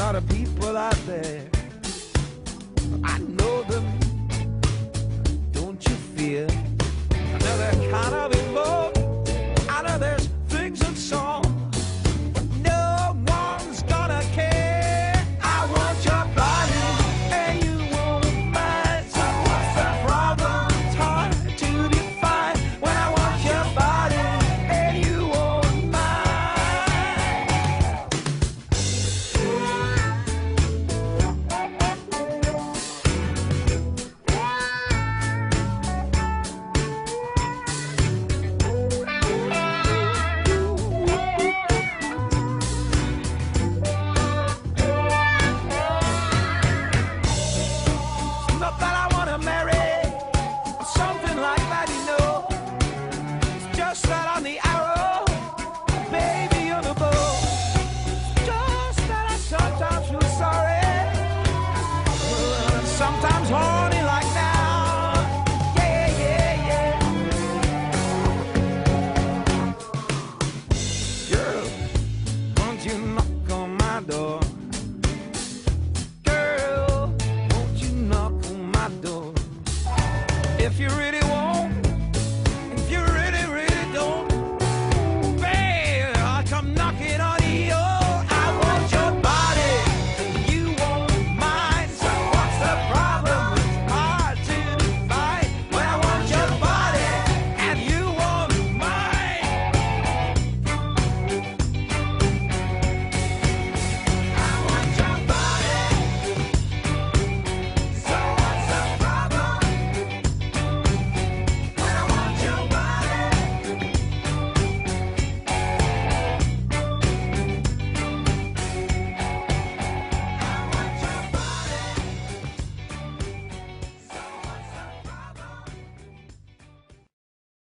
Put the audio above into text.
lot of people out there. I know them, don't you fear? I know they're kind of involved. I know there's things in song, but no one's gonna care. I want your body, and you won't mind. So what's the problem? It's hard to define. When I want your body, and you won't not that I wanna marry or something like that, you know. It's just that on the